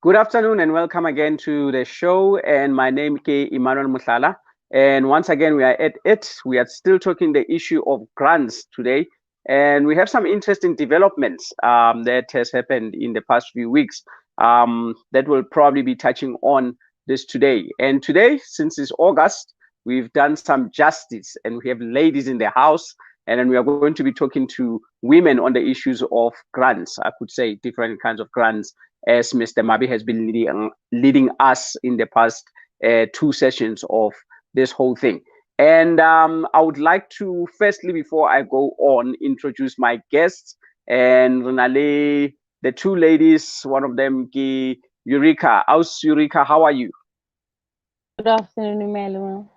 Good afternoon and welcome again to the show. And my name is Immanuel Mohlala. And once again, we are at it. We are still talking the issue of grants today. And we have some interesting developments that has happened in the past few weeks that will probably be touching on this today. And today, since it's August, we've done some justice and we have ladies in the house. And then we are going to be talking to women on the issues of grants. I could say different kinds of grants as Mr. Mabi has been leading us in the past two sessions of this whole thing. And I would like to, firstly, before I go on, introduce my guests. And Renale, the two ladies, one of them, Eureka. How's Eureka? How are you? Good afternoon, Immanuel.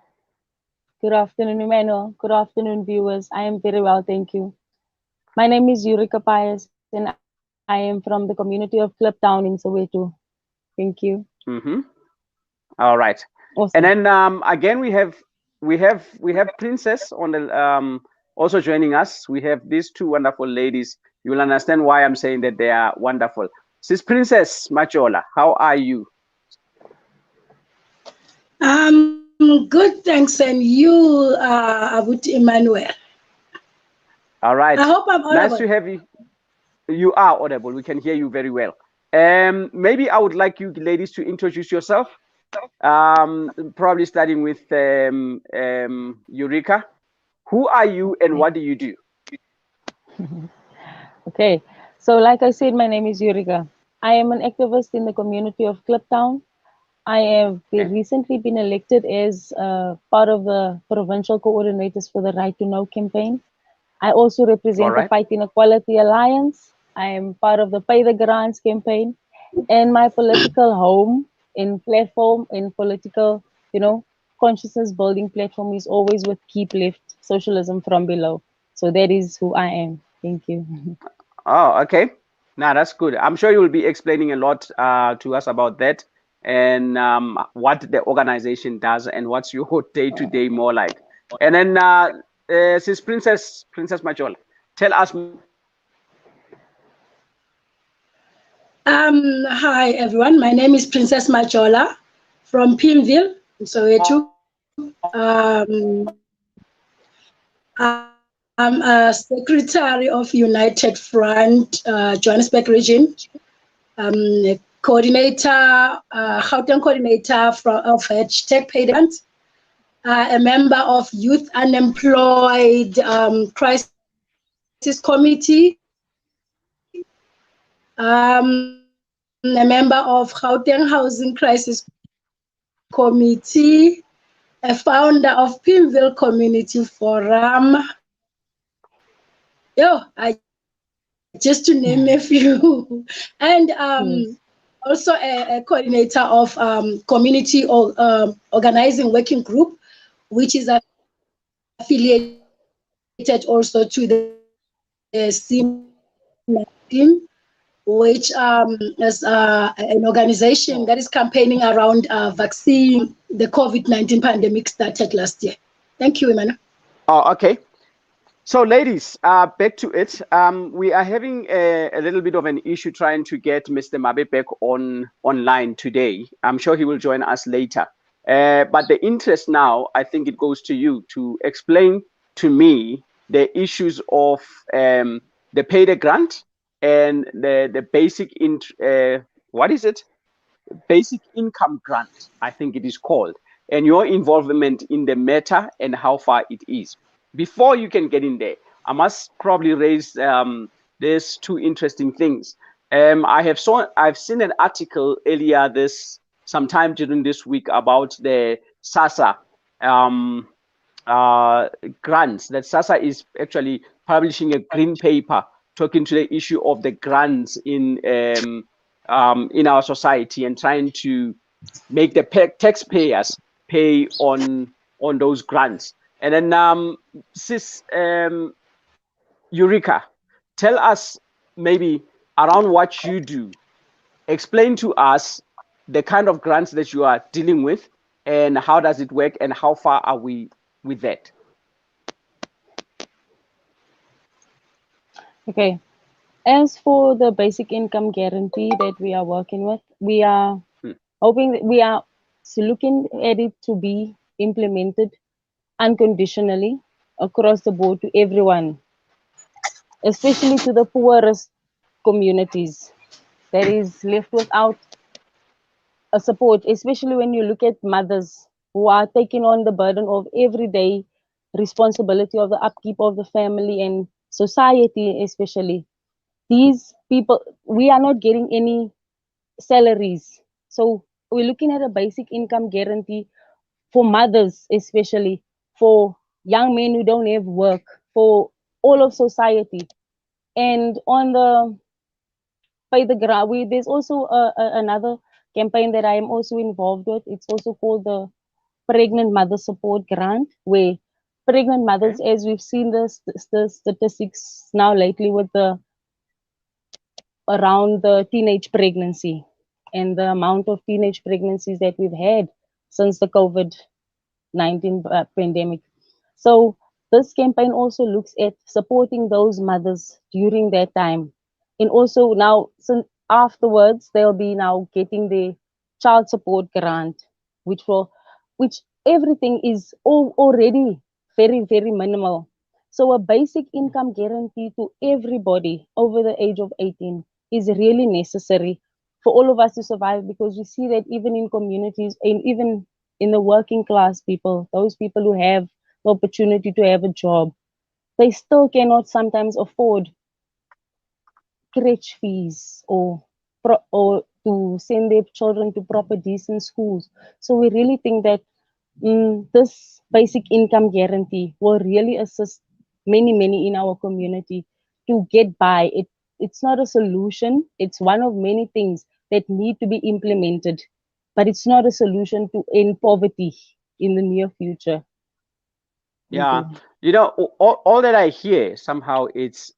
Good afternoon, Immanuel. Good afternoon, viewers. I am very well, thank you. My name is Eureka Pius, and I am from the community of Kliptown in Soweto. Thank you. Mm-hmm. All right. Awesome. And then again, we have Princess on the also joining us. We have these two wonderful ladies. You will understand why I'm saying that they are wonderful. Sis Princess Machola, how are you? Good, thanks. And you, Abut Immanuel. All right. I hope I'm audible. Nice to have you. You are audible. We can hear you very well. Maybe I would like you ladies to introduce yourself. Probably starting with Eureka. Who are you and what do you do? Okay, so like I said, my name is Eureka. I am an activist in the community of Kliptown. I have recently been elected as part of the provincial coordinators for the Right to Know campaign. I also represent the Fight Inequality Alliance. I am part of the Pay the Grants campaign, and my political home in platform in political, consciousness building platform is always with Keep Left Socialism from Below. So that is who I am. Thank you. Oh, okay. Now that's good. I'm sure you will be explaining a lot to us about that and what the organization does and what's your day-to-day more like. And then since Princess Majola, tell us. Hi, everyone. My name is Princess Machola from Pimville, Soweto. I'm a secretary of United Front, Johannesburg region, coordinator, Gauteng coordinator of hashtag Pay the Grants, a member of Youth Unemployed Crisis Committee, a member of Gauteng Housing Crisis Committee, a founder of Pimville Community Forum. Just to name a few, and also a coordinator of community organizing working group, which is affiliated also to the SIM team, which is an organization that is campaigning around vaccine. The COVID-19 pandemic started last year. Thank you, Emmanuel. Oh, okay. So, ladies, back to it. We are having a little bit of an issue trying to get Mr. Mabe back online today. I'm sure he will join us later. But the interest now, I think it goes to you to explain to me the issues of the Pay the Grant and the basic what is it? Basic income grant, I think it is called, and your involvement in the matter and how far it is. Before you can get in there, I must probably raise there's two interesting things. I've seen an article earlier sometime during this week about the SASSA grants. That SASSA is actually publishing a green paper talking to the issue of the grants in our society and trying to make the taxpayers pay on those grants. And then, Sis Eureka, tell us maybe around what you do. Explain to us the kind of grants that you are dealing with and how does it work and how far are we with that? Okay. As for the basic income guarantee that we are working with, we are hoping that we are looking at it to be implemented unconditionally across the board to everyone, especially to the poorest communities that is left without a support, especially when you look at mothers who are taking on the burden of everyday responsibility of the upkeep of the family and society, especially. These people, we are not getting any salaries. So we're looking at a basic income guarantee for mothers, especially for young men who don't have work, for all of society. And on the by the ground, there's also another campaign that I am also involved with. It's also called the Pregnant Mother Support Grant, where pregnant mothers, as we've seen the statistics now lately with the around the teenage pregnancy and the amount of teenage pregnancies that we've had since the COVID-19 pandemic. So this campaign also looks at supporting those mothers during that time. And also now, since afterwards, they'll be now getting the child support grant, which everything is already very, very minimal. So a basic income guarantee to everybody over the age of 18 is really necessary for all of us to survive, because we see that even in communities and even in the working class people, those people who have the opportunity to have a job, they still cannot sometimes afford crèche fees or to send their children to proper decent schools. So we really think that this basic income guarantee will really assist many in our community to get by. It's not a solution. It's one of many things that need to be implemented, but it's not a solution to end poverty in the near future. Yeah, you know, all that I hear somehow it's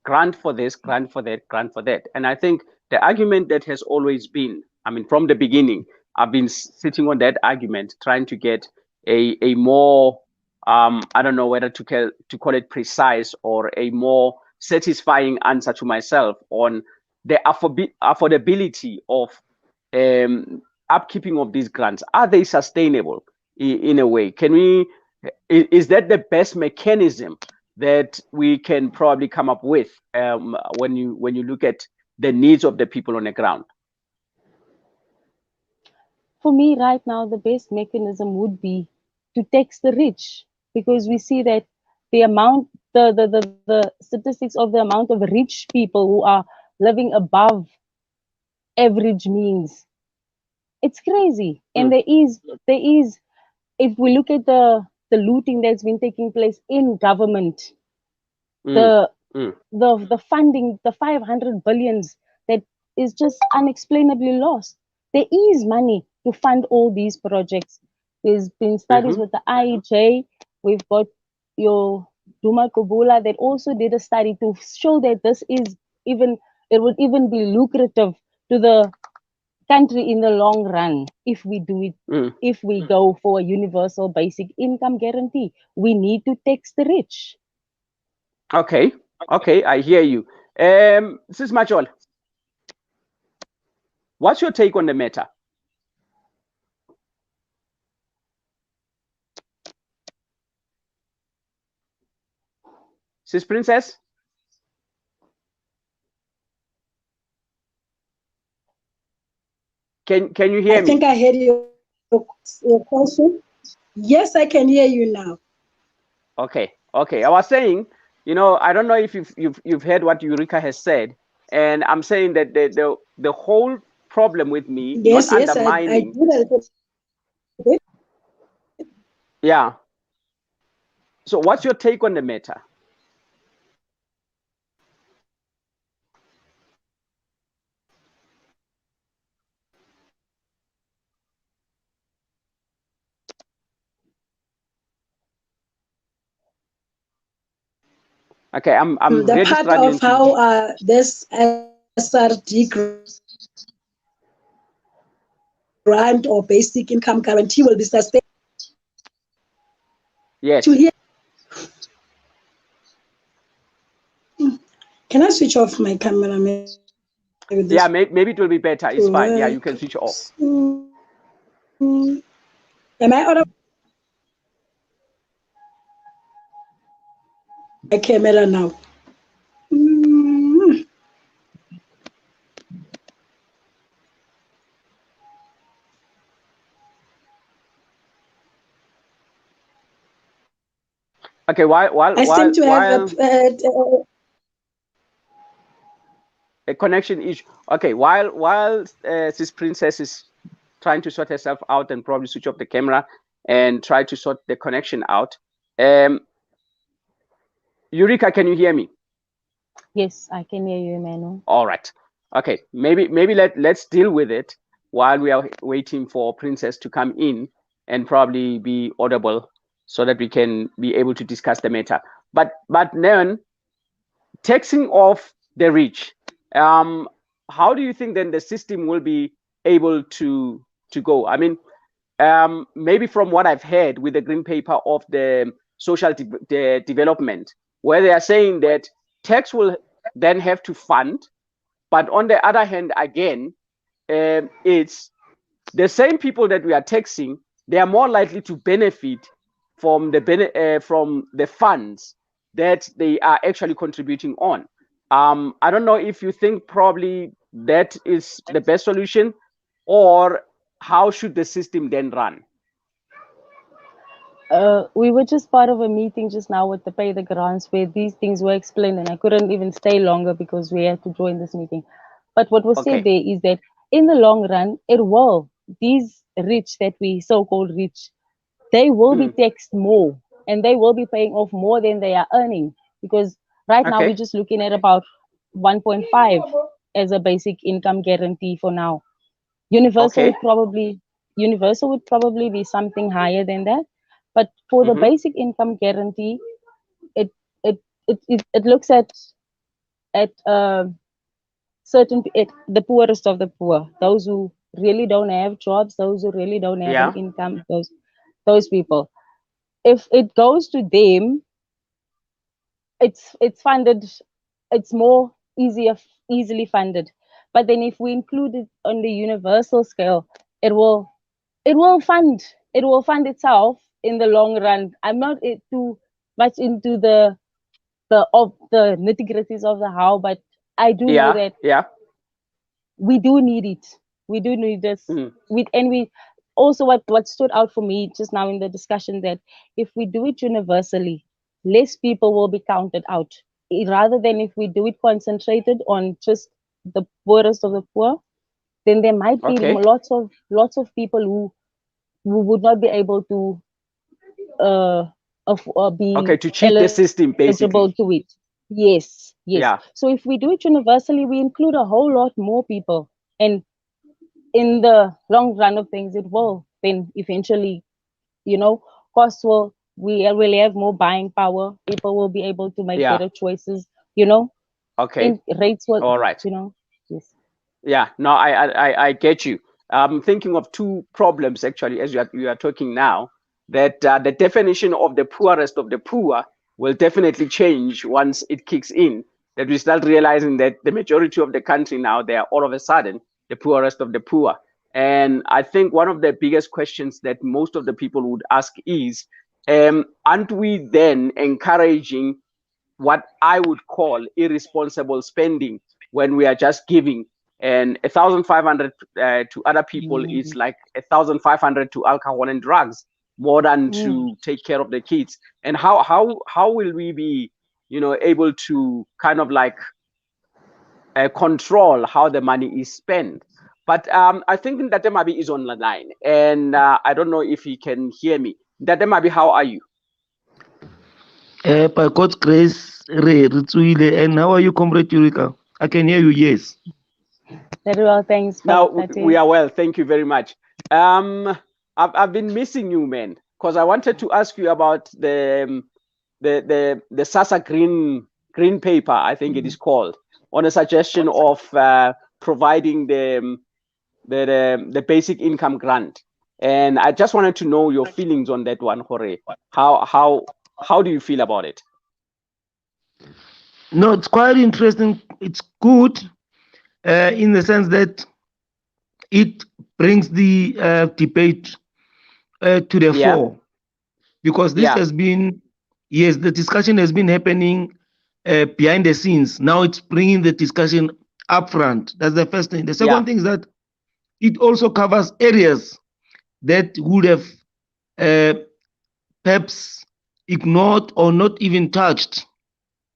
grant for this, grant for that, grant for that, and I think the argument that has always been, I mean, from the beginning, I've been sitting on that argument, trying to get a more I don't know whether to call it precise or a more satisfying answer to myself on the affordability of upkeeping of these grants. Are they sustainable in a way? Can we? Is that the best mechanism that we can probably come up with when you look at the needs of the people on the ground? For me, right now, the best mechanism would be to tax the rich, because we see that the amount, the statistics of the amount of rich people who are living above average means, it's crazy. And there is, if we look at the looting that's been taking place in government, Mm, the mm, the funding, the 500 billions that is just unexplainably lost. There is money to fund all these projects. There's been studies mhm. with the IEJ. We've got your Duma Kubula that also did a study to show that this is even, it would even be lucrative to the country in the long run if we do it, Mm. if we go for a universal basic income guarantee. We need to tax the rich. Okay, okay, I hear you. Sis Machol, what's your take on the matter? Sis Princess? Can you hear I me? think I heard your question. Yes, I can hear you now. Okay, okay. I was saying, you know, I don't know if you've heard what Eureka has said, and I'm saying that the whole problem with me not Yes, I undermining. did a little bit. Yeah. So what's your take on the matter? Okay, I'm The really part of struggling to. how this SRD grant or basic income guarantee will be sustained. Yes. To hear, can I switch off my camera? Yeah, maybe it will be better. It's fine. Yeah, you can switch off. Am I audible? My camera now. Okay, I seem to have a connection issue. Okay, while this princess is trying to sort herself out and probably switch off the camera and try to sort the connection out. Eureka, can you hear me? Yes, I can hear you, Emmanuel. All right. Okay, maybe let's deal with it while we are waiting for Princess to come in and probably be audible so that we can be able to discuss the matter. But then taxing off the rich, how do you think then the system will be able to go? I mean, maybe from what I've heard with the green paper of the social development, where they are saying that tax will then have to fund, but on the other hand, again, it's the same people that we are taxing. They are more likely to benefit from the funds that they are actually contributing on. I don't know if you think probably that is the best solution, or how should the system then run? We were just part of a meeting just now with the Pay the Grants where these things were explained, and I couldn't even stay longer because we had to join this meeting. But what was said there is that in the long run, these rich that we so-called rich, they will be taxed more and they will be paying off more than they are earning, because right now we're just looking at about 1.5 as a basic income guarantee for now. Universal would probably be something higher than that. But for the basic income guarantee, it looks at the poorest of the poor, those who really don't have jobs, those who really don't have an income, those people. If it goes to them, it's funded, it's more easily funded. But then if we include it on the universal scale, it will fund itself in the long run. I'm not too much into the nitty-gritties of the how, but I do know that we do need it. We do need this. We also, what stood out for me just now in the discussion, that if we do it universally, less people will be counted out, rather than if we do it concentrated on just the poorest of the poor. Then there might be lots of people who would not be able to be to cheat the system, basically. to it. Yes. Yeah. So if we do it universally, we include a whole lot more people, and in the long run of things, it will then eventually, costs will, we will have more buying power. People will be able to make better choices. Rates will. All right. Yes. Yeah. No, I get you. I'm thinking of two problems actually as you are talking now. That the definition of the poorest of the poor will definitely change once it kicks in. That we start realizing that the majority of the country now, they are all of a sudden the poorest of the poor. And I think one of the biggest questions that most of the people would ask is, aren't we then encouraging what I would call irresponsible spending when we are just giving? And 1,500 to other people is like 1,500 to alcohol and drugs, more than to take care of the kids. And how will we be, able to kind of like control how the money is spent? But I think Ntatemabi is on the line, and I don't know if he can hear me. Ntatemabi, how are you? By God's grace, and how are you, Comrade Eureka? I can hear you, yes. Very well, thanks. Now we are well, thank you very much. I've been missing you, man, because I wanted to ask you about the SASA green paper, I think it is called, on a suggestion of providing the basic income grant. And I just wanted to know your feelings on that one, Jorge. How do you feel about it? No, it's quite interesting. It's good. in the sense that it brings the debate to the Yeah. fore, because this Yeah. has been, yes, the discussion has been happening behind the scenes. Now it's bringing the discussion up front. That's the first thing. The Yeah. second thing is that it also covers areas that would have perhaps ignored or not even touched,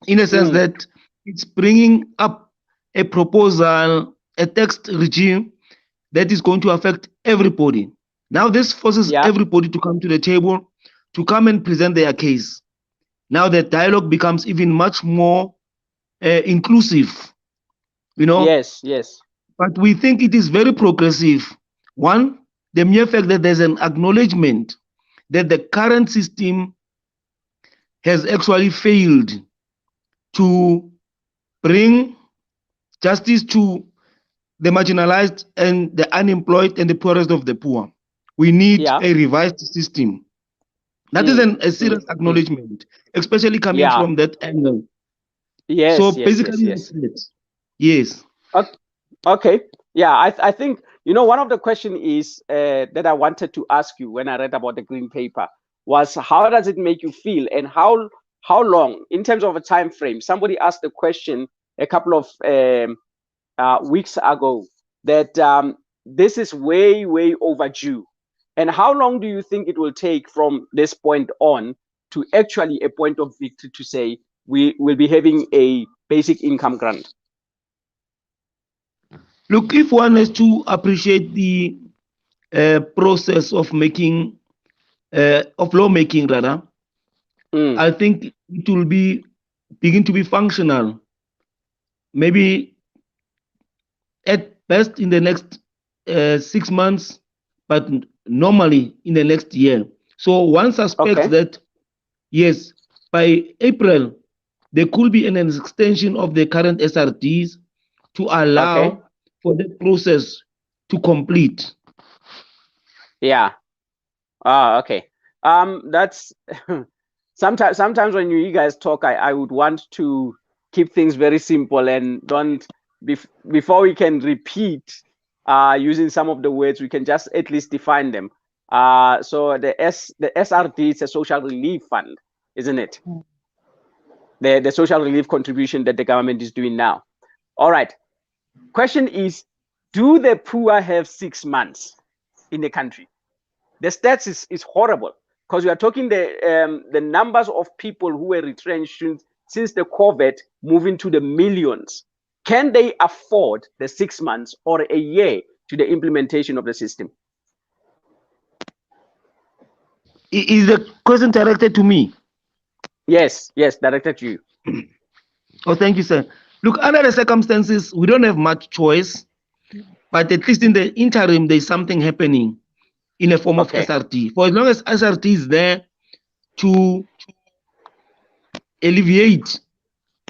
in a sense that it's bringing up a proposal, a tax regime that is going to affect everybody. Now, this forces Yeah. everybody to come to the table, to come and present their case. Now, the dialogue becomes even much more inclusive, you know. Yes. Yes. But we think it is very progressive. One, the mere fact that there's an acknowledgement that the current system has actually failed to bring justice to the marginalized and the unemployed and the poorest of the poor. We need Yeah. a revised system. That is a serious acknowledgement, especially coming Yeah. from that angle. So Yes. Yes. Yes. basically, Yes. that's it. Yes. Okay. Yeah, I think one of the question is that I wanted to ask you when I read about the green paper was how does it make you feel, and how long in terms of a time frame? Somebody asked the question a couple of weeks ago that this is way overdue, and how long do you think it will take from this point on to actually a point of victory to say we will be having a basic income grant? Look, if one has to appreciate the process of making, of lawmaking, rather, I think it will begin to be functional. Maybe at best in the next 6 months, but normally in the next year. So one suspects Okay. that, yes, by April, there could be an extension of the current SRDs to Okay. allow for the process to complete. Yeah. Okay. That's sometimes when you guys talk, I would want to keep things very simple and don't before we can repeat using some of the words, we can just at least define them. So the SRD is a social relief fund, isn't it? The social relief contribution that the government is doing now. All right. Question is, do the poor have 6 months in the country? The stats is horrible because we are talking the numbers of people who were retrenched since the COVID moving to the millions. Can they afford the 6 months or a year to the implementation of the system? Is the question directed to me? Yes, directed to you. Oh, thank you, sir. Look, under the circumstances, we don't have much choice, but at least in the interim, there's something happening in a form of SRT. For as long as SRT is there to alleviate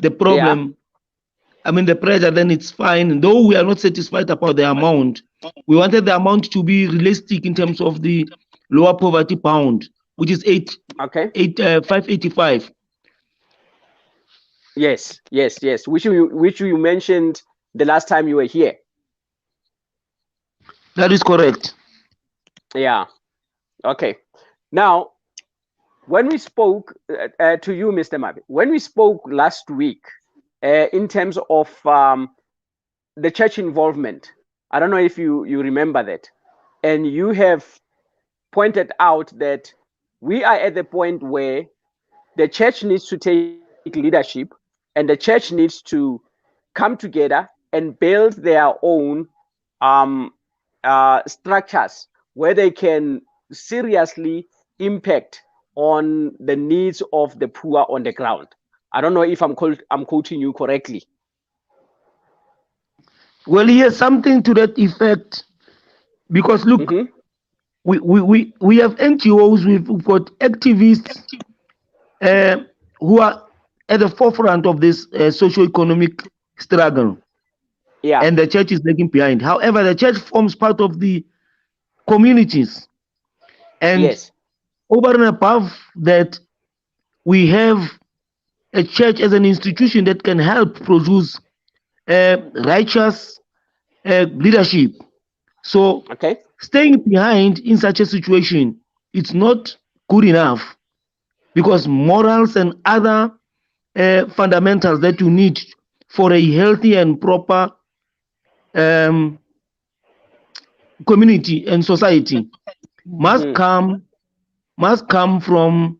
the problem, I mean, the pressure, then it's fine. Though we are not satisfied about the amount, we wanted the amount to be realistic in terms of the lower poverty bound, which is 585. Yes. Which you mentioned the last time you were here. That is correct. Yeah. Okay. Now, when we spoke to you, Mr. Mabe, when we spoke last week in terms of the church involvement, I don't know if you remember that, and you have pointed out that we are at the point where the church needs to take leadership and the church needs to come together and build their own structures where they can seriously impact on the needs of the poor on the ground. I don't know if I'm quoting you correctly. Well, yes, something to that effect. Because look, we have NGOs, we've got activists who are at the forefront of this socio-economic struggle. Yeah. And the church is lagging behind. However, the church forms part of the communities. And over and above that, we have a church as an institution that can help produce righteous leadership. So staying behind in such a situation, it's not good enough, because morals and other fundamentals that you need for a healthy and proper community and society must come from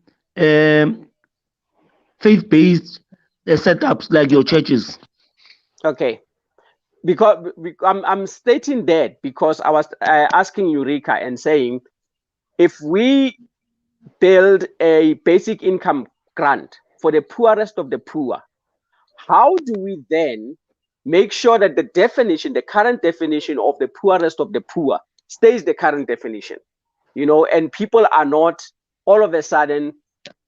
faith-based setups like your churches. Okay. Because I'm stating that because I was asking Eureka and saying, if we build a basic income grant for the poorest of the poor, how do we then make sure that the definition, the current definition of the poorest of the poor, stays the current definition? And people are not all of a sudden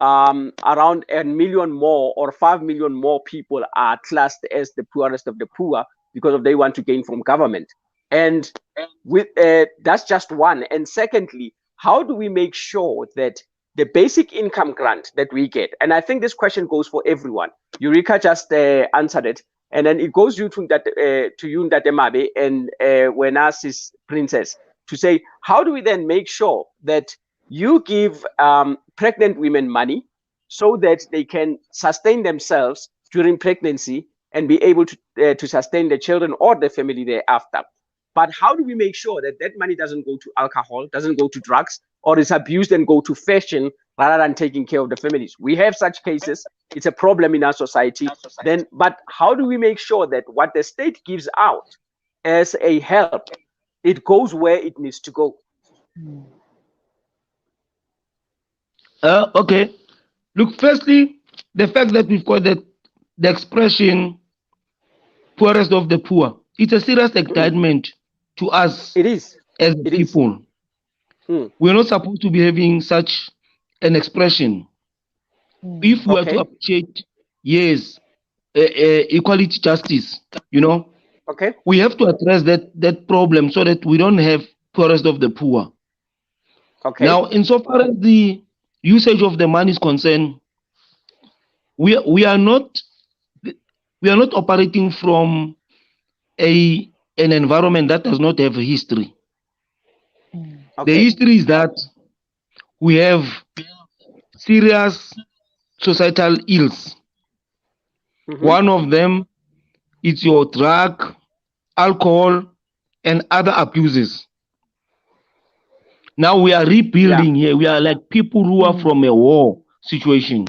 around 1 million more or 5 million more people are classed as the poorest of the poor because of they want to gain from government. And with that's just one. And secondly, how do we make sure that the basic income grant that we get, and I think this question goes for everyone. Eureka just answered it, and then it goes you to that to you, that Emabe, and Wenasis Princess, to say, how do we then make sure that you give pregnant women money so that they can sustain themselves during pregnancy and be able to sustain the children or the family thereafter? But how do we make sure that that money doesn't go to alcohol, doesn't go to drugs, or is abused and go to fashion rather than taking care of the families? We have such cases. It's a problem in our society. But how do we make sure that what the state gives out as a help, it goes where it needs to go? Okay. Look, firstly, the fact that we've got the expression poorest of the poor, it's a serious indictment to us. It is. As people. We're not supposed to be having such an expression. If we are to appreciate, yes, equality, justice, we have to address that problem so that we don't have poorest of the poor. Now, insofar as the usage of the money is concerned, we are not operating from an environment that does not have a history. The history is that we have serious societal ills. One of them is your drug, alcohol, and other abuses. Now we are rebuilding here. We are like people who are from a war situation.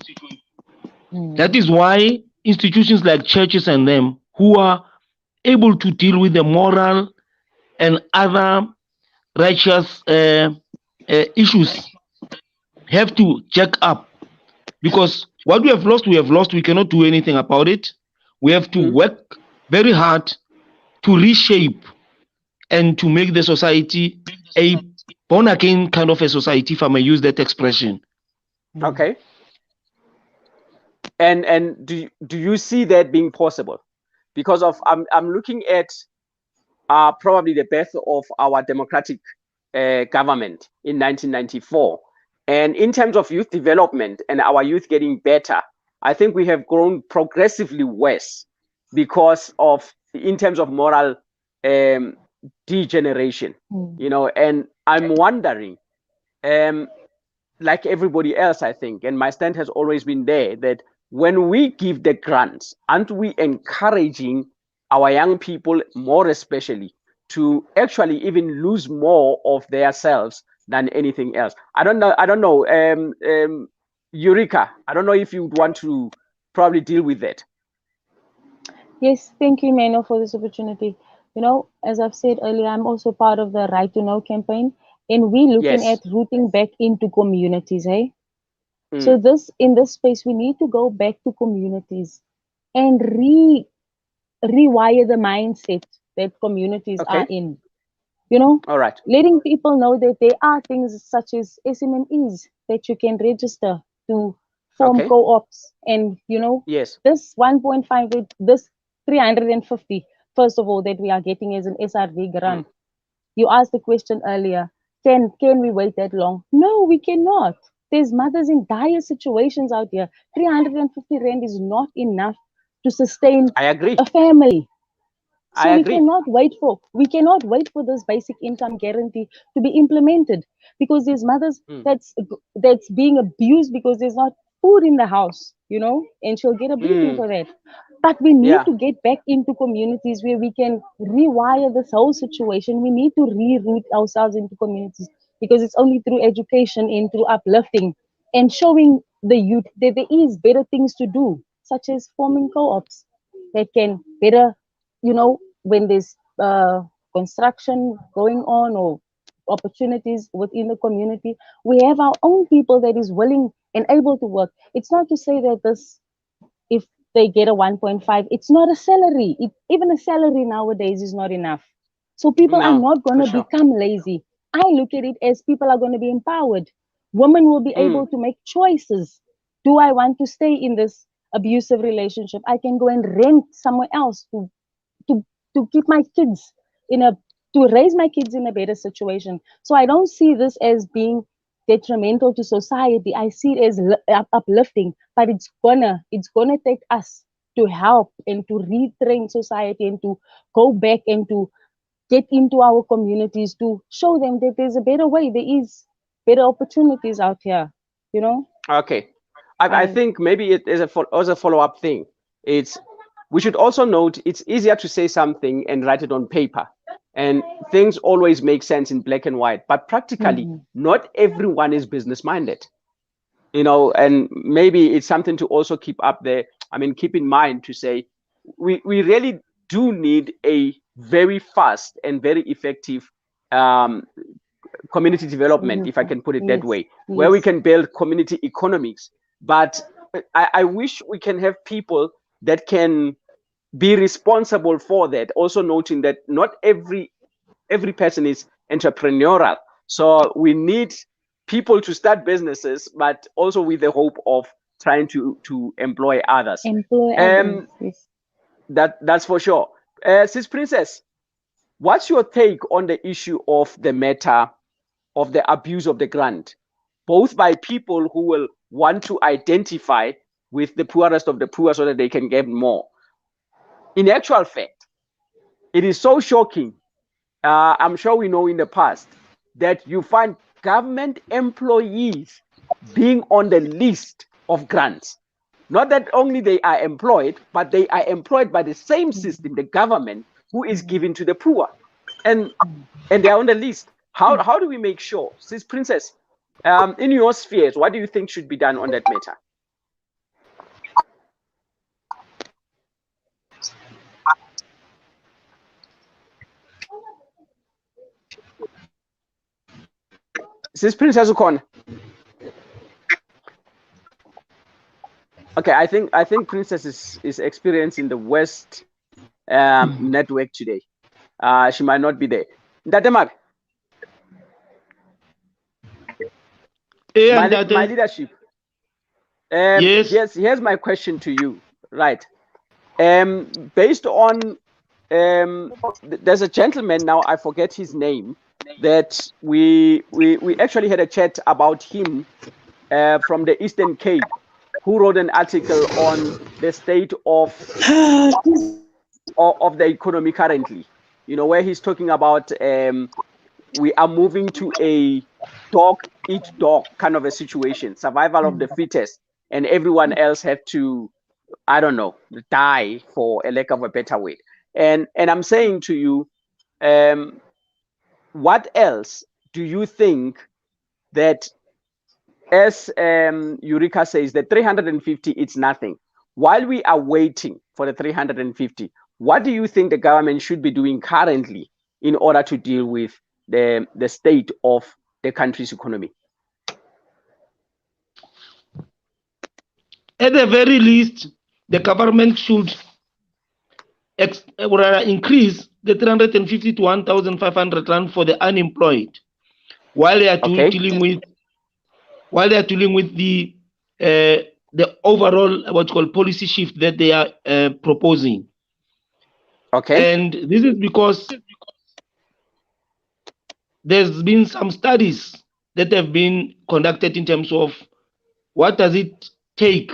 That is why institutions like churches and them, who are able to deal with the moral and other righteous issues, have to check up, because what we have lost, we cannot do anything about it. We have to work very hard to reshape and to make the society a born again kind of a society, if I may use that expression. Okay. And do you see that being possible? Because I'm looking at probably the birth of our democratic government in 1994. And in terms of youth development and our youth getting better, I think we have grown progressively worse because of, in terms of moral degeneration, and I'm wondering, like everybody else, I think, and my stand has always been there, that when we give the grants, aren't we encouraging our young people, more especially, to actually even lose more of their selves than anything else? I don't know. Eureka, I don't know if you would want to probably deal with that. Yes, thank you, Immanuel, for this opportunity. As I've said earlier, I'm also part of the Right to Know campaign, and we're looking at rooting back into communities, hey? So in this space, we need to go back to communities and rewire the mindset that communities are in. All right. Letting people know that there are things such as SMMEs that you can register to form co-ops, and this 1.5, this 350, first of all, that we are getting as an SRV grant. You asked the question earlier, can we wait that long? No, we cannot. There's mothers in dire situations out here. 350 rand is not enough to sustain I agree. a family. So we cannot wait for this basic income guarantee to be implemented, because there's mothers that's being abused because there's not food in the house, and she'll get a beating for that. But we need to get back into communities where we can rewire this whole situation. We need to reroute ourselves into communities, because it's only through education and through uplifting and showing the youth that there is better things to do, such as forming co-ops that can better, when there's construction going on or opportunities within the community, we have our own people that is willing and able to work. It's not to say that if they get a 1.5, it's not a salary. Even a salary nowadays is not enough. So people are not going to become lazy. I look at it as people are going to be empowered. Women will be able to make choices. Do I want to stay in this abusive relationship? I can go and rent somewhere else to keep my kids to raise my kids in a better situation. So I don't see this as being detrimental to society. I see it as uplifting, but it's gonna take us to help and to retrain society and to go back and to get into our communities to show them that there's a better way. There is better opportunities out here, Okay. I think maybe it is as a follow-up thing. We should also note it's easier to say something and write it on paper. And things always make sense in black and white. But practically, not everyone is business-minded. And maybe it's something to also keep up there. Keep in mind to say, we really do need a very fast and very effective community development, if I can put it that way, where we can build community economics. But I wish we can have people that can be responsible for that, also noting that not every person is entrepreneurial. So we need people to start businesses, but also with the hope of trying to employ others. Yes. That's for sure. Sis Princess, what's your take on the issue of the matter of the abuse of the grant, both by people who will want to identify with the poorest of the poor so that they can get more? In actual fact, it is so shocking. I'm sure we know in the past that you find government employees being on the list of grants. Not that only they are employed, but they are employed by the same system, the government, who is giving to the poor. And they are on the list. How do we make sure? Sis Princess, in your spheres, what do you think should be done on that matter? Sis Princess Ukon. Okay, I think Princess is experiencing the worst network today. She might not be there. Datemak. My leadership. Yes. Here's my question to you. Right. Based on there's a gentleman now, I forget his name, that we actually had a chat about him from the Eastern Cape, who wrote an article on the state of the economy currently. Where he's talking about we are moving to a dog eat dog kind of a situation, survival of the fittest, and everyone else have to, I don't know, die, for a lack of a better way. And I'm saying to you, what else do you think that, as Eureka says, the 350, it's nothing. While we are waiting for the 350, what do you think the government should be doing currently in order to deal with the state of the country's economy? At the very least, the government should increase the 350 to 1,500 rand for the unemployed, while they are dealing with the overall what's called policy shift that they are proposing. Okay. And this is because there's been some studies that have been conducted in terms of what does it take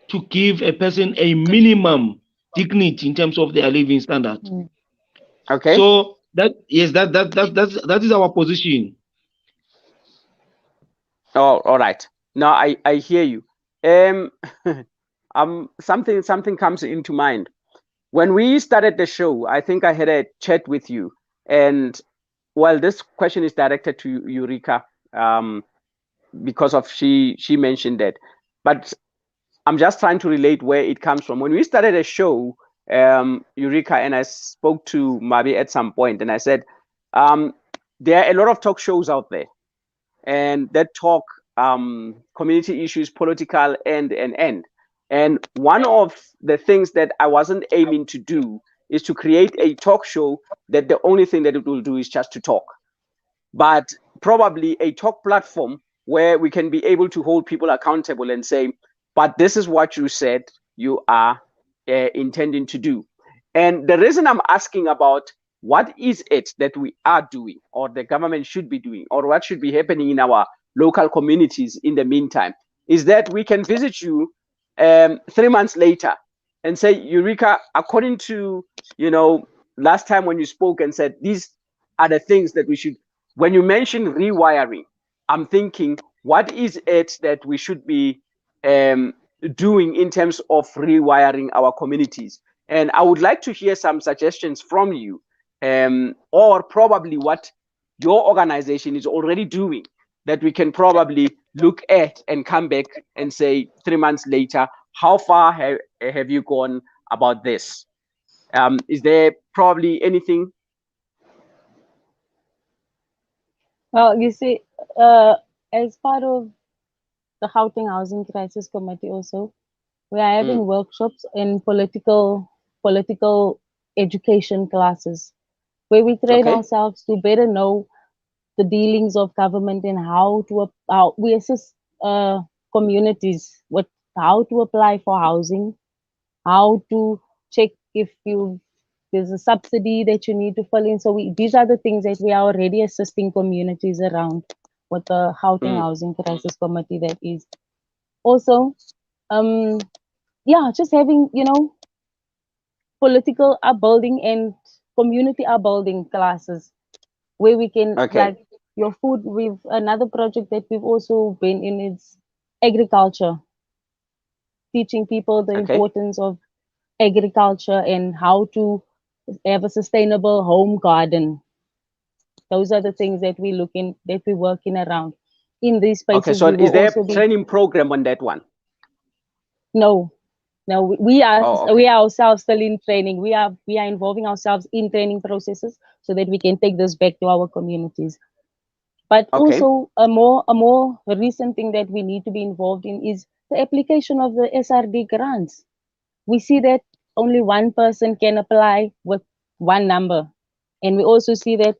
to give a person a minimum dignity in terms of their living standard. Okay. So that is our position. Oh, all right. Now I hear you. Something comes into mind. When we started the show, I think I had a chat with you, and well, this question is directed to Eureka, because of she mentioned that, but I'm just trying to relate where it comes from. When we started a show, Eureka and I spoke to Mabi at some point, and I said, there are a lot of talk shows out there, and that talk community issues, political and. And one of the things that I wasn't aiming to do is to create a talk show that the only thing that it will do is just to talk, but probably a talk platform where we can be able to hold people accountable and say, but this is what you said you are intending to do. And the reason I'm asking about what is it that we are doing, or the government should be doing, or what should be happening in our local communities in the meantime, is that we can visit you 3 months later and say, Eureka, according to, last time when you spoke and said these are the things that we should. When you mention rewiring, I'm thinking, what is it that we should be doing in terms of rewiring our communities? And I would like to hear some suggestions from you, or probably what your organization is already doing that we can probably look at and come back and say 3 months later, how far have you gone about this? Is there probably anything? Well, you see, as part of the Housing Crisis Committee also, we are having workshops in political education classes where we train ourselves to better know the dealings of government and how we assist communities with how to apply for housing, how to check if there's a subsidy that you need to fill in. So these are the things that we are already assisting communities around with the Housing Crisis Committee that is. Also, just having, political upbuilding and community upbuilding classes where we can, like your food, with another project that we've also been in is agriculture, teaching people the importance of agriculture and how to have a sustainable home garden. Those are the things that we're working around in these spaces. Okay, so is there a training program on that one? No, we are ourselves still in training. We are involving ourselves in training processes so that we can take this back to our communities. But also a more recent thing that we need to be involved in is the application of the SRD grants. We see that only one person can apply with one number, and we also see that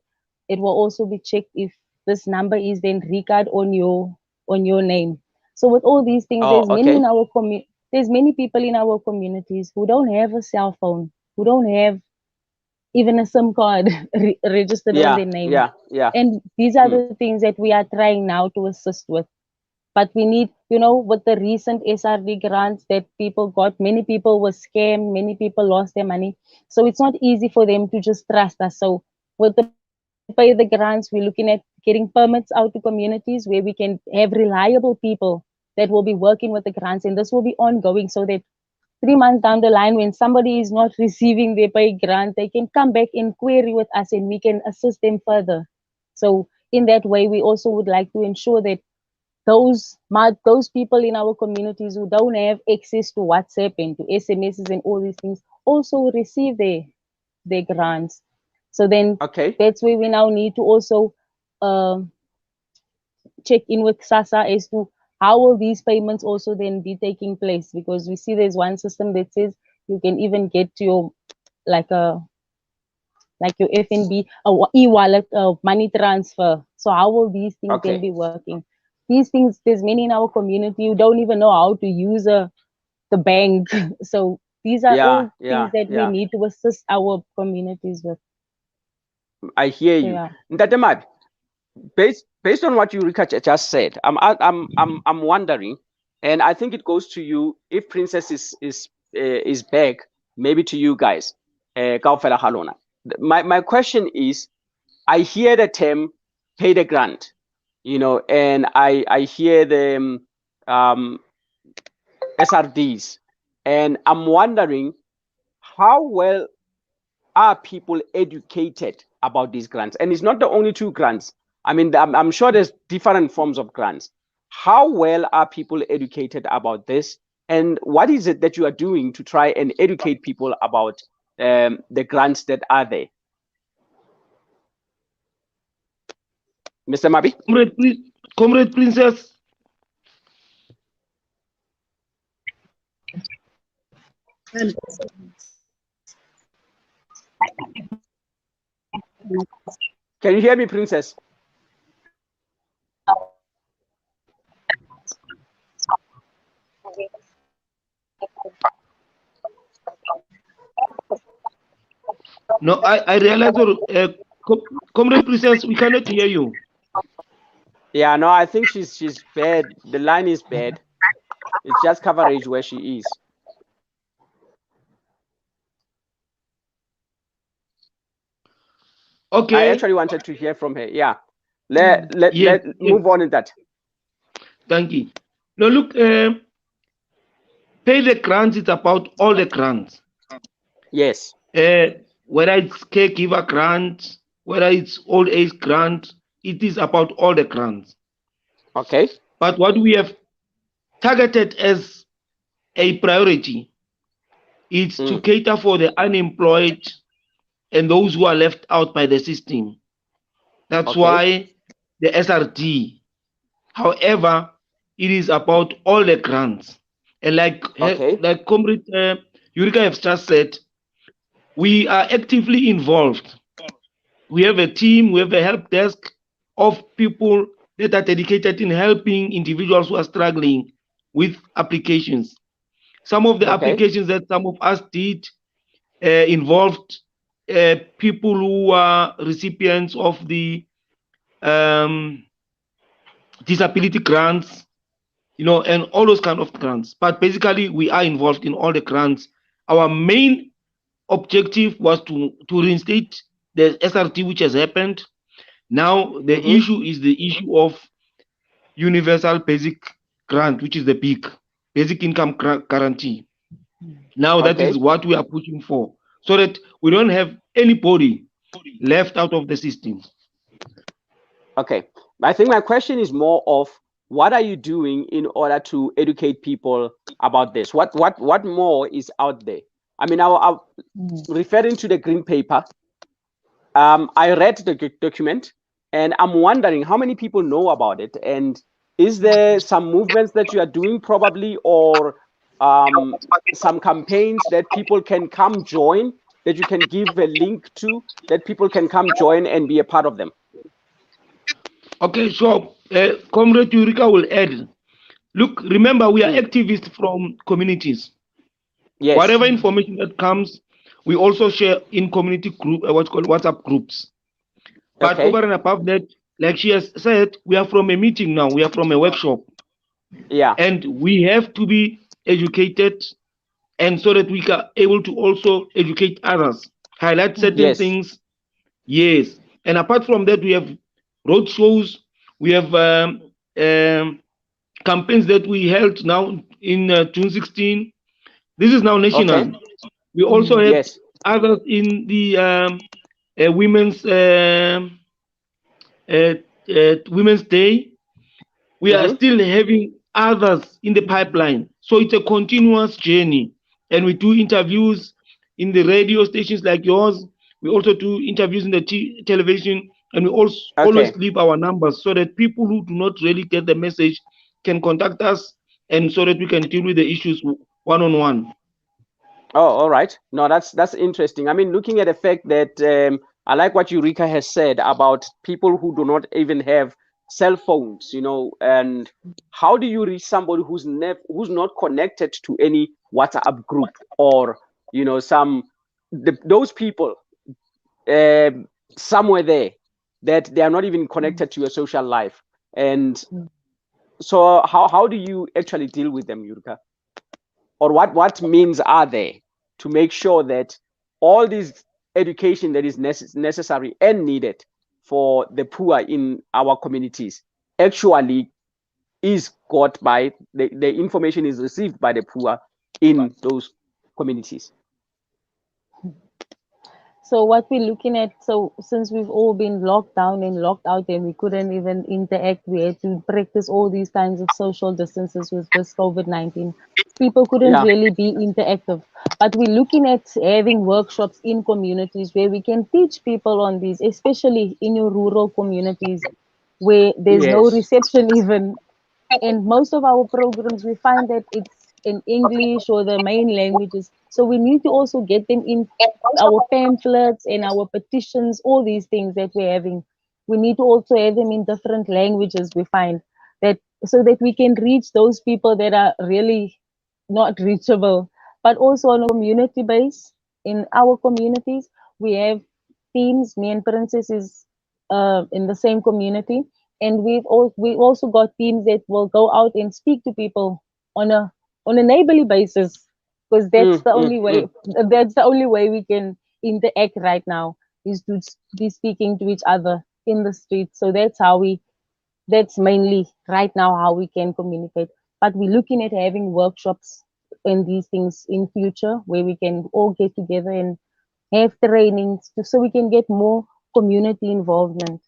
it will also be checked if this number is then recorded on your name. So with all these things, there's many people in our communities who don't have a cell phone, who don't have even a SIM card registered on their name. And these are the things that we are trying now to assist with. But we need, with the recent SRD grants that people got, many people were scammed, many people lost their money. So it's not easy for them to just trust us. So with the pay the grants, we're looking at getting permits out to communities where we can have reliable people that will be working with the grants. And this will be ongoing so that 3 months down the line, when somebody is not receiving their pay grant, they can come back and query with us and we can assist them further. So in that way, we also would like to ensure that those people in our communities who don't have access to WhatsApp and to SMSs and all these things also receive their grants. So then that's where we now need to also check in with SASSA as to how will these payments also then be taking place, because we see there's one system that says you can even get to your your FNB e-wallet money transfer. So how will these things then be working? These things, there's many in our community who don't even know how to use the bank. So these are all things that we need to assist our communities with. I hear you. Ntatemad, based on what Eureka just said, I'm wondering, and I think it goes to you. If Princess is back, maybe to you guys. Kaofela ga lona. My question is, I hear the term pay the grant, and I hear the SRDs, and I'm wondering how well are people educated about these grants? And it's not the only two grants. I mean, I'm sure there's different forms of grants. How well are people educated about this? And what is it that you are doing to try and educate people about the grants that are there? Mr. Mabi? Comrade Princess. Can you hear me, Princess? No, I realize, Comrade Princess, we cannot hear you. Yeah, no, I think she's bad. The line is bad. It's just coverage where she is. Okay. I actually wanted to hear from her. Yeah. Let move on in that. Thank you. Now look, pay the grants, it's about all the grants. Yes. Whether it's caregiver grant, whether it's old age grant, it is about all the grants. Okay. But what we have targeted as a priority is to cater for the unemployed and those who are left out by the system. That's why the SRD. However, it is about all the grants. And like Comrade Eureka has just said, we are actively involved. We have a team, we have a help desk of people that are dedicated in helping individuals who are struggling with applications. Some of the applications that some of us did involved people who are recipients of the disability grants, and all those kind of grants. But basically, we are involved in all the grants. Our main objective was to reinstate the SRT, which has happened. Now, the issue is the issue of universal basic grant, which is the big basic income guarantee. Now, that is what we are pushing for, so that we don't have anybody left out of the system. Okay. I think my question is more of, what are you doing in order to educate people about this? What more is out there? I mean, I'll referring to the green paper. I read the document, and I'm wondering how many people know about it, and is there some movements that you are doing probably, or some campaigns that people can come join, that you can give a link to, that people can come join and be a part of them? Okay, so Comrade Eureka will add. Look, remember, we are activists from communities. Yes. Whatever information that comes, we also share in community group, what's called WhatsApp groups. But over and above that, like she has said, we are from a meeting now. We are from a workshop. Yeah. And we have to be educated, and so that we are able to also educate others, highlight certain things. Yes. And apart from that, we have road shows. We have campaigns that we held now in June 16. This is now national. We also have others in the Women's Day. We are still having others in the pipeline. So it's a continuous journey. And we do interviews in the radio stations like yours. We also do interviews in the television. And we also always leave our numbers so that people who do not really get the message can contact us, and so that we can deal with the issues one-on-one. Oh, all right. No, that's interesting. I mean, looking at the fact that I like what Eureka has said about people who do not even have cell phones, and how do you reach somebody who's not connected to any WhatsApp group, or those people somewhere there that they are not even connected to your social life? And so how do you actually deal with them, Eureka? Or what means are there? to make sure that all this education that is necessary and needed for the poor in our communities actually is got by the information is received by the poor in those communities. So what we're looking at, so since we've all been locked down and locked out and we couldn't even interact, we had to practice all these kinds of social distances with this COVID-19. People couldn't really be interactive. But we're looking at having workshops in communities where we can teach people on these, especially in your rural communities where there's no reception even. And most of our programs, we find that it's in English or the main languages. So we need to also get them in our pamphlets and our petitions, all these things that we're having. We need to also have them in different languages, we find that, so that we can reach those people that are really not reachable. But also on a community base, in our communities, we have teams. Me and Princess is in the same community, and we also got teams that will go out and speak to people on a neighborly basis, because that's the only way. That's the only way we can interact right now, is to be speaking to each other in the streets. So that's how we. That's mainly right now how we can communicate. But we're looking at having workshops and these things in future where we can all get together and have trainings so we can get more community involvement.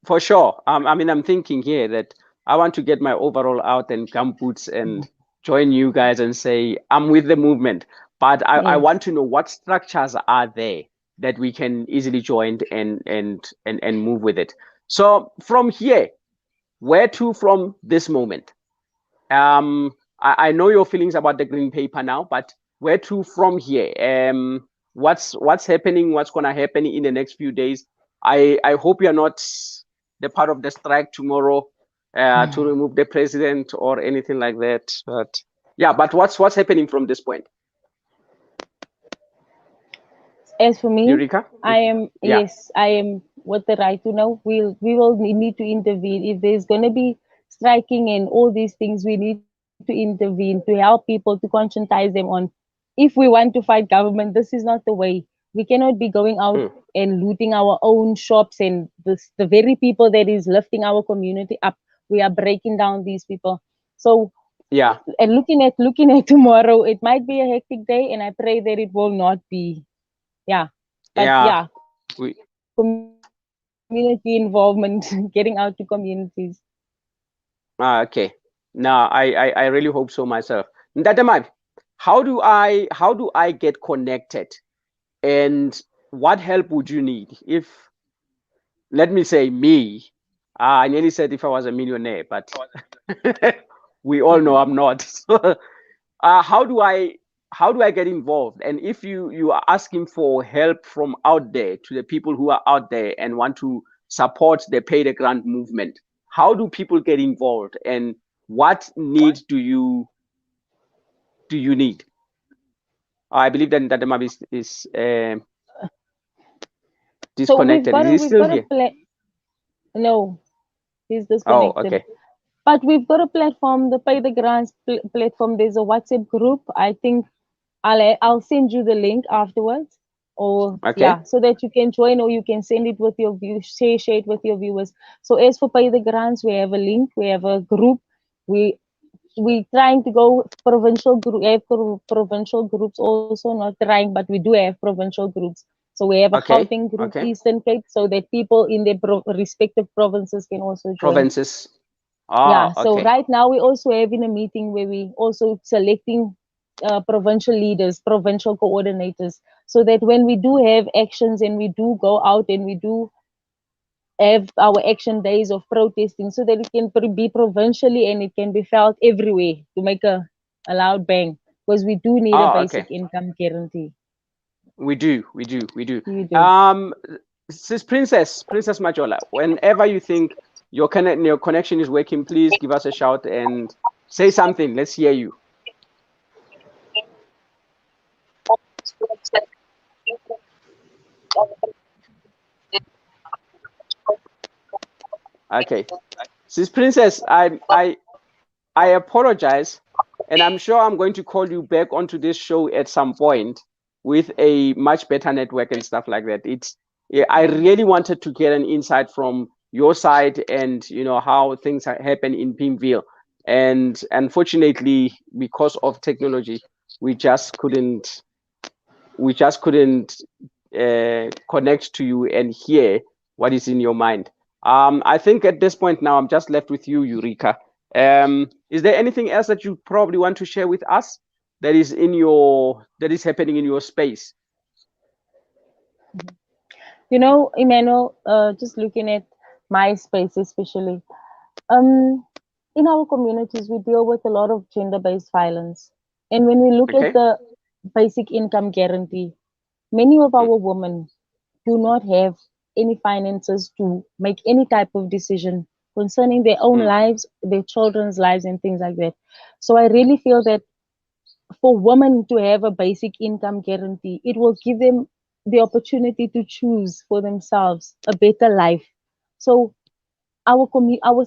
For sure. I mean, I'm thinking here that I want to get my overall out and gumboots and join you guys and say, I'm with the movement. But I want to know what structures are there that we can easily join and move with it. So from here, where to from this moment? I know your feelings about the green paper now, but where to from here? What's happening? What's gonna happen in the next few days? I hope you're not the part of the strike tomorrow to remove the president or anything like that. But yeah, but what's happening from this point? As for me, Eureka? I am I am with the right to know. We will need to intervene if there's going to be striking and all these things. We need to intervene to help people, to conscientize them on. If we want to fight government, this is not the way. We cannot be going out and looting our own shops and the very people that is lifting our community up. We are breaking down these people. So and looking at tomorrow, it might be a hectic day, and I pray that it will not be. Community involvement, getting out to communities. Okay. Now I really hope so myself. Ndatemali, how do I get connected, and what help would you need? If, let me say, me, I nearly said if I was a millionaire, but we all know I'm not. So, how do I get involved? And if you are asking for help from out there to the people who are out there and want to support the Pay the Grant movement, how do people get involved, and what need do you need? I believe that Ndadema is disconnected. So is he still here? No, he's Oh, disconnected. okay. But we've got a platform, the Pay the Grants platform. There's a WhatsApp group. I think I'll send you the link afterwards, or so that you can join, or you can send it with your views, share it with your viewers. So as for Pay the Grants, we have a link, we have a group. We trying to go provincial group, have provincial groups also, not trying, but we do have provincial groups. So we have a Gauteng group, Eastern Cape, so that people in their respective provinces can also join. Provinces. So right now we also having a meeting where we also selecting provincial leaders, provincial coordinators, so that when we do have actions and we do go out and we do have our action days of protesting, so that it can be provincially and it can be felt everywhere to make a loud bang, because we do need a basic income guarantee. We do. Sis Princess Mohlala, whenever you think your connection is working, please give us a shout and say something. Let's hear you. Okay, Sis Princess, I apologize. and I'm sure I'm going to call you back onto this show at some point with a much better network and stuff like that. I really wanted to get an insight from your side and how things happen in Pimville. And unfortunately, because of technology, we just couldn't connect to you and hear what is in your mind. I think at this point now, I'm just left with you, Eureka. Is there anything else that you probably want to share with us that is happening in your space? Emmanuel, just looking at my space especially, in our communities, we deal with a lot of gender-based violence. And when we look at the basic income guarantee, many of our women do not have any finances to make any type of decision concerning their own lives, their children's lives, and things like that. So I really feel that for women to have a basic income guarantee, it will give them the opportunity to choose for themselves a better life. So our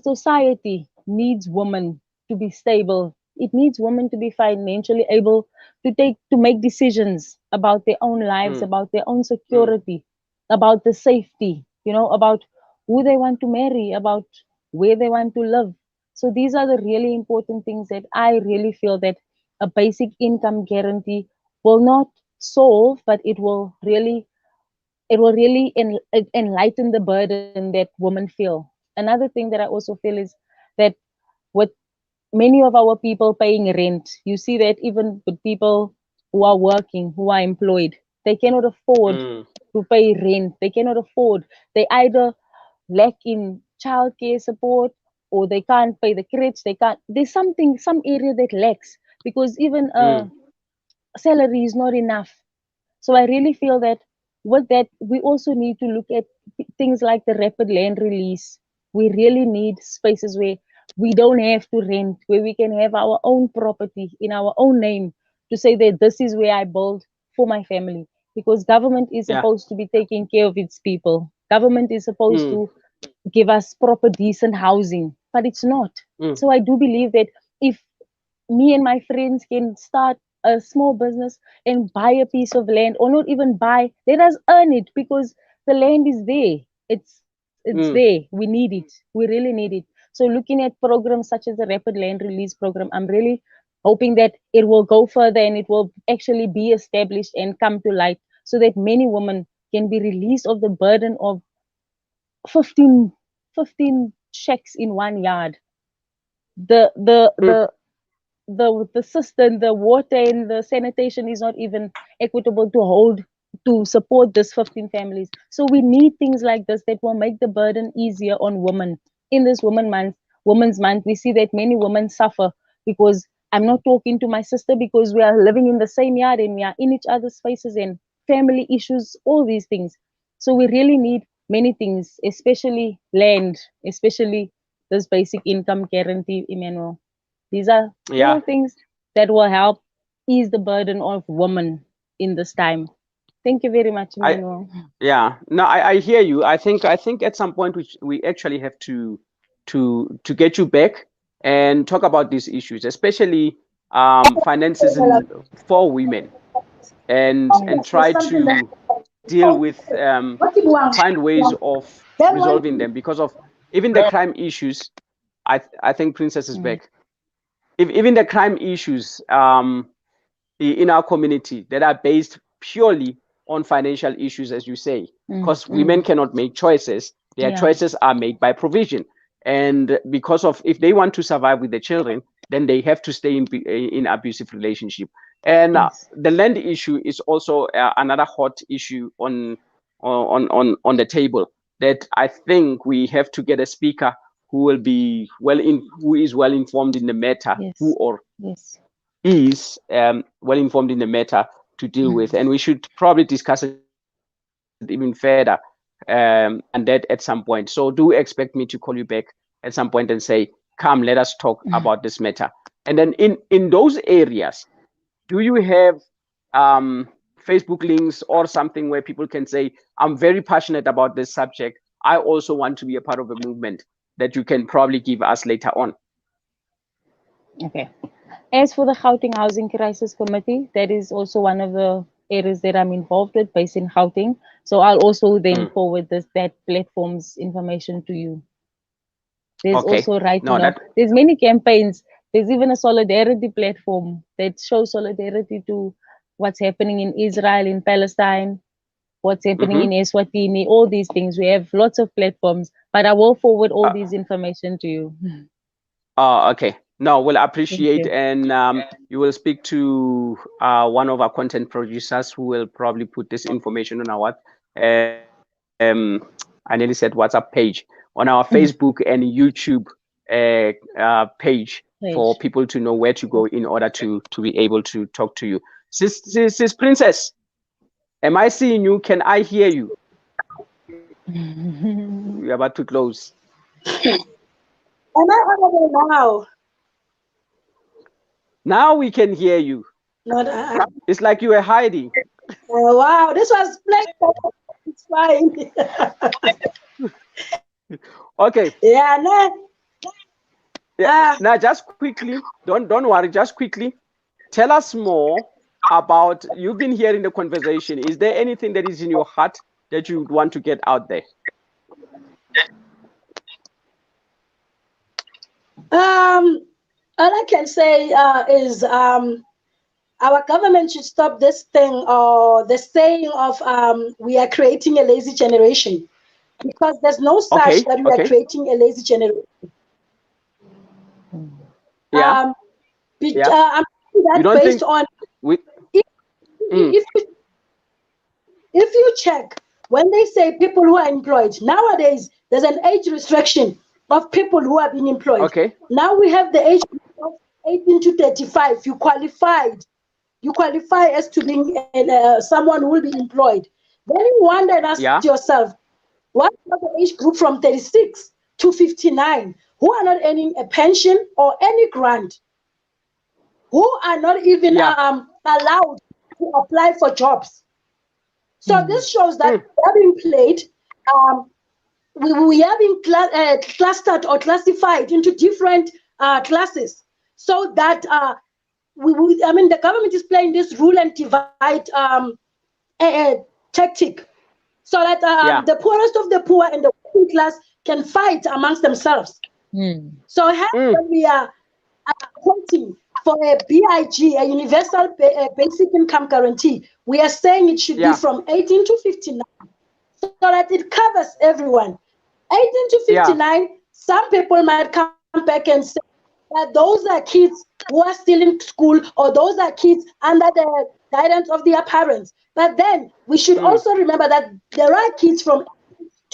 society needs women to be stable. It needs women to be financially able to make decisions about their own lives, about their own security, about the safety, about who they want to marry, about where they want to live. So these are the really important things that I really feel that a basic income guarantee will not solve, but it will really enlighten the burden that women feel. Another thing that I also feel is that with many of our people paying rent, you see that even with people who are working, who are employed, they cannot afford to pay rent. They cannot afford. They either lack in childcare support or they can't pay the credits. There's some area that lacks because even salary is not enough. So I really feel that with that, we also need to look at things like the rapid land release. We really need spaces where we don't have to rent, where we can have our own property in our own name to say that this is where I build for my family. Because government is supposed to be taking care of its people. Government is supposed to give us proper, decent housing, but it's not. So I do believe that if me and my friends can start a small business and buy a piece of land, or not even buy, let us earn it because the land is there. It's there. We need it. We really need it. So looking at programs such as the rapid land release program, I'm really hoping that it will go further and it will actually be established and come to light so that many women can be released of the burden of 15 checks in one yard. The system, the water and the sanitation is not even equitable to support this 15 families. So we need things like this that will make the burden easier on women. In this Women's Month, we see that many women suffer because I'm not talking to my sister because we are living in the same yard and we are in each other's faces and family issues, all these things. So we really need many things, especially land, especially this basic income guarantee, Emmanuel. These are little things that will help ease the burden of women in this time. Thank you very much, Emmanuel. I hear you. I think at some point we actually have to get you back and talk about these issues, especially finances for women, and try to deal with find ways of resolving them because of even the crime issues. I think Princess is back. If even the crime issues in our community that are based purely on financial issues, as you say, because women cannot make choices. Their choices are made by provision. And because of, if they want to survive with the children, then they have to stay in abusive relationship. And the land issue is also another hot issue on the table that I think we have to get a speaker who is well informed in the matter, is well informed in the matter to deal with, and we should probably discuss it even further and that at some point. So do expect me to call you back at some point and say, come, let us talk about this matter. And then in those areas, do you have Facebook links or something where people can say, I'm very passionate about this subject, I also want to be a part of a movement, that you can probably give us later on? Okay. As for the Gauteng Housing Crisis Committee, that is also one of the areas that I'm involved with, based in Gauteng. So I'll also then forward that platform's information to you. There's also there's many campaigns. There's even a solidarity platform that shows solidarity to what's happening in Israel, in Palestine, what's happening in Eswatini, all these things. We have lots of platforms, but I will forward all these information to you. Oh, okay. No, we'll appreciate, and you will speak to one of our content producers who will probably put this information on our I nearly said WhatsApp page, on our Facebook and YouTube page for people to know where to go in order to be able to talk to you. Sis Princess, am I seeing you? Can I hear you? We're about to close. Am I audible now? Now we can hear you. It's like you were hiding. Wow, this was it's fine. Okay. Yeah, no. Now just quickly, don't worry, just quickly, tell us more about, you've been hearing the conversation. Is there anything that is in your heart that you would want to get out there? All I can say is our government should stop this thing, or the saying of we are creating a lazy generation, because there's no such that we are creating a lazy generation. Yeah. I'm that based on if you check, when they say people who are employed, nowadays there's an age restriction of people who have been employed. Okay. Now we have the age of 18 to 35. You qualify as to being someone who will be employed. Then you wonder and ask yourself, what about the age group from 36 to 59 who are not earning a pension or any grant, who are not even allowed to apply for jobs? So this shows that we are being played. We are being clustered or classified into different classes, so that the government is playing this rule and divide tactic, so that the poorest of the poor and the working class can fight amongst themselves. So when we are voting for a BIG, a universal basic income guarantee, we are saying it should be from 18 to 59, so that it covers everyone. 18 to 59, some people might come back and say that those are kids who are still in school, or those are kids under the guidance of their parents. But then we should also remember that there are kids from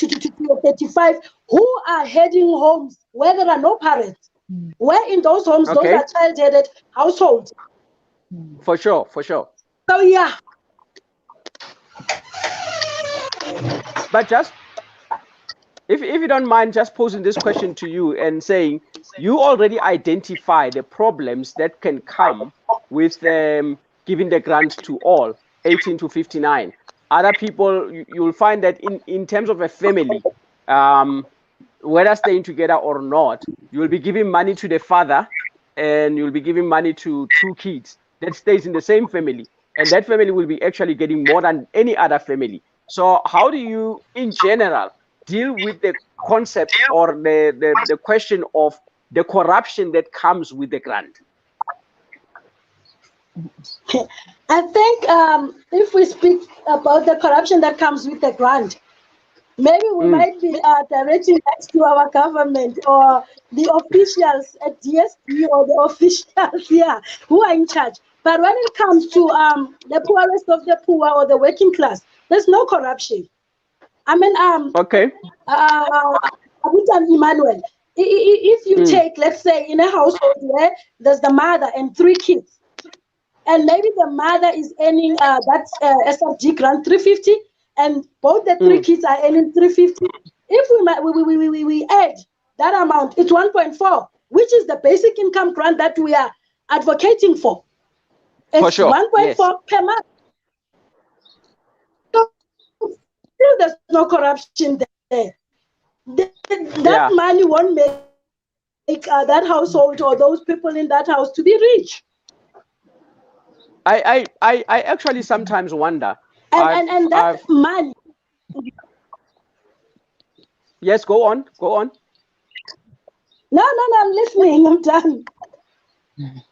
18 to 35 who are heading homes where there are no parents. Where in those homes, those are child-headed households. For sure. So yeah. But just, if you don't mind just posing this question to you and saying, you already identify the problems that can come with giving the grant to all 18 to 59. Other people, you'll find that in terms of a family, whether staying together or not, you'll be giving money to the father and you'll be giving money to 2 kids that stays in the same family, and that family will be actually getting more than any other family. So how do you, in general, deal with the concept or the question of the corruption that comes with the grant? I think if we speak about the corruption that comes with the grant, maybe we might be directing that to our government or the officials at DSP or the officials who are in charge. But when it comes to the poorest of the poor or the working class, there's no corruption. I mean, Immanuel, if you take, let's say, in a household where there's the mother and 3 kids, and maybe the mother is earning that SRG grant 350, and both the 3 kids are earning 350. If we add that amount, it's 1.4, which is the basic income grant that we are advocating for. It's for sure. 1.4 per month. So still there's no corruption there. That money won't make that household or those people in that house to be rich. I actually sometimes wonder. And that money. Yes, go on. No, I'm listening. I'm done.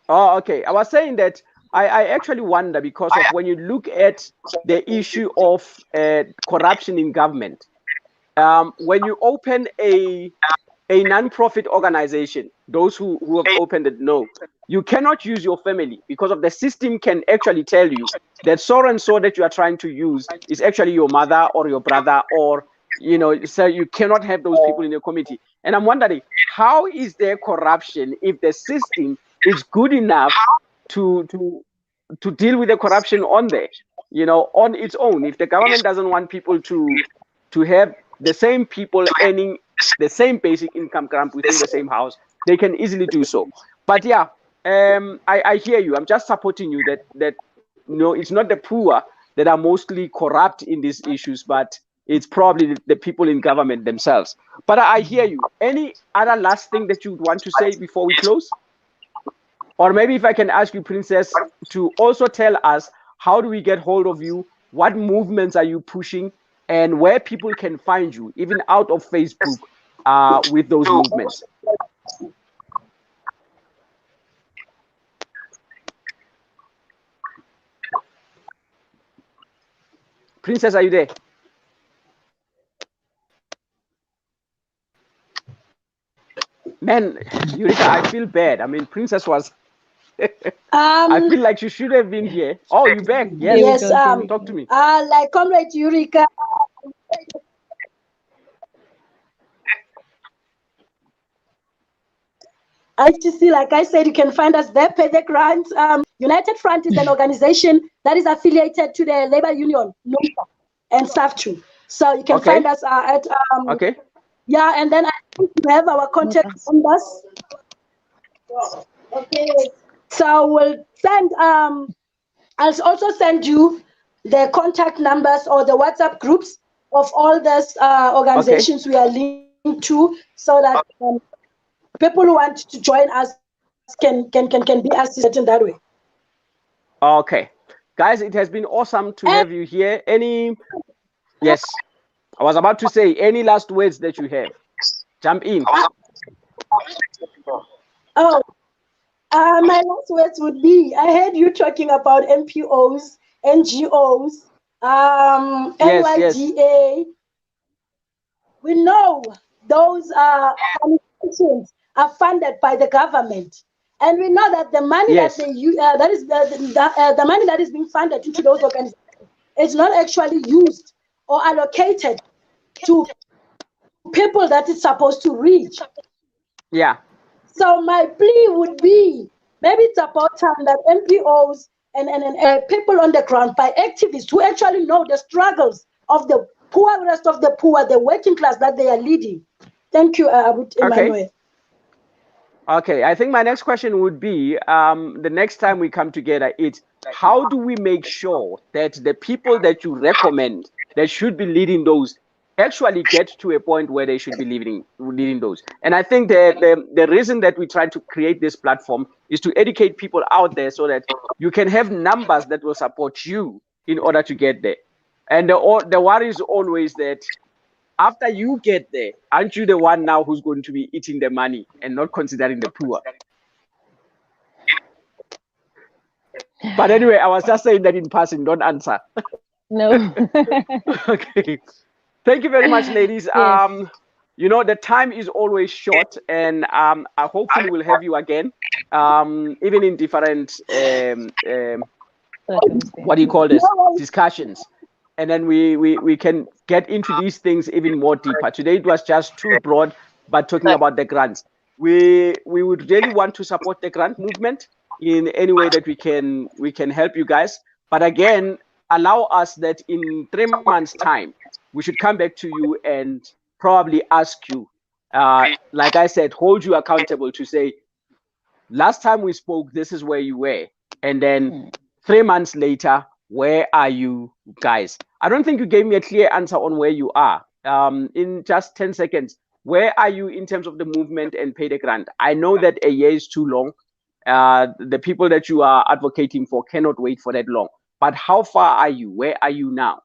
Oh, okay. I was saying that I actually wonder because of when you look at the issue of corruption in government. When you open a non-profit organization, those who have opened it know, you cannot use your family because of the system can actually tell you that so and so that you are trying to use is actually your mother or your brother, or so you cannot have those people in your committee. And I'm wondering, how is there corruption if the system is good enough to deal with the corruption on there, on its own? If the government doesn't want people to have the same people earning the same basic income grant within the same house, they can easily do so. But yeah, I hear you. I'm just supporting you that it's not the poor that are mostly corrupt in these issues, but it's probably the people in government themselves. But I hear you. Any other last thing that you would want to say before we close? Or maybe if I can ask you, Princess, to also tell us, how do we get hold of you? What movements are you pushing? And where people can find you, even out of Facebook, with those movements? Princess, are you there? Man, Eureka, I feel bad. I mean, Princess was... I feel like she should have been here. Oh, you back? Yes. Talk to me. Like Comrade Eureka. ITC, like I said, you can find us there, pay the grant. United Front is an organization that is affiliated to the labor union, and SAFTU. So you can find us at... Okay. Yeah, and then I think we have our contact numbers. Okay. So we'll send... I'll also send you the contact numbers or the WhatsApp groups of all these organizations we are linked to, so that people who want to join us can be assisted in that way. Okay. Guys, it has been awesome to have you here. Yes, I was about to say, any last words that you have? Jump in. Oh, my last words would be, I heard you talking about NPOs, NGOs, NYDA. We know those organizations are funded by the government, and we know that the money that they use, that is the money that is being funded into those organizations, is not actually used or allocated to people that it's supposed to reach. Yeah. So my plea would be, maybe it's about time that NPOs and people on the ground, by activists who actually know the struggles of the poor, rest of the poor, the working class that they are leading. Thank you, Immanuel. Okay, I think my next question would be, the next time we come together, it's how do we make sure that the people that you recommend that should be leading those actually get to a point where they should be leading those? And I think the reason that we try to create this platform is to educate people out there so that you can have numbers that will support you in order to get there. And the worry is always that after you get there, aren't you the one now who's going to be eating the money and not considering the poor? But anyway, I was just saying that in passing, don't answer. No. Okay. Thank you very much, ladies. Yes. The time is always short, and I hopefully will have you again, even in different, what do you call this, discussions. And then we can get into these things even more deeper. Today it was just too broad, but talking about the grants. We would really want to support the grant movement in any way that we can help you guys. But again, allow us that in 3 months' time, we should come back to you and probably ask you, like I said, hold you accountable to say, last time we spoke, this is where you were. And then 3 months later, where are you guys? I don't think you gave me a clear answer on where you are. In just 10 seconds, where are you in terms of the movement and pay the grant? I know that a year is too long, the people that you are advocating for cannot wait for that long. But how far are you? Where are you now?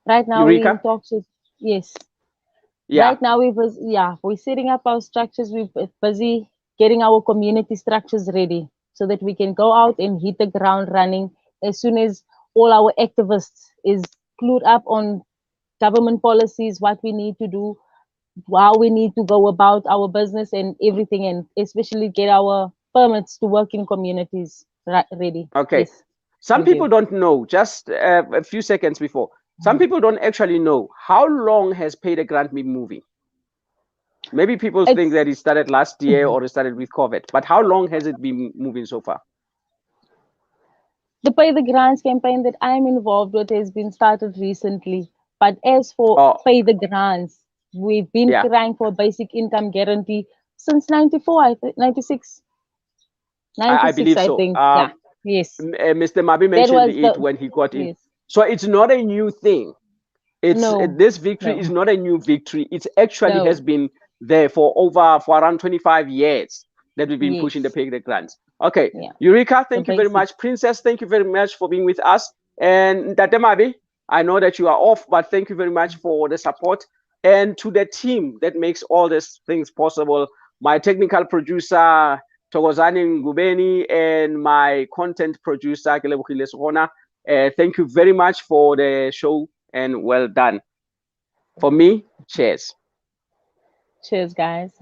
Right now, we're in talks with, yes. Yeah. Right now, we're setting up our structures. We're busy getting our community structures ready so that we can go out and hit the ground running as soon as all our activists is clued up on government policies, what we need to do, how we need to go about our business and everything, and especially get our permits to work in communities ready. Okay. Yes. Some people don't know, just a few seconds before, some people don't actually know how long has Pay the Grant been moving. Maybe people think that it started last year or it started with COVID, but how long has it been moving so far? The Pay the Grants campaign that I'm involved with has been started recently. But as for Pay the Grants, we've been crying for a basic income guarantee since 94, 96. 96, I believe so. I think. Yes. Mr. Mabi mentioned it when he got in. Yes. So it's not a new thing. This victory is not a new victory. It actually has been there for around 25 years that we've been pushing the Pay the Grants. Okay, Eureka, thank you very much. Princess, thank you very much for being with us. And Tate Mabi, I know that you are off, but thank you very much for the support. And to the team that makes all these things possible, my technical producer, Togozani Ngubeni, and my content producer, Kelebukile Sogona. Thank you very much for the show and well done. For me, cheers. Cheers, guys.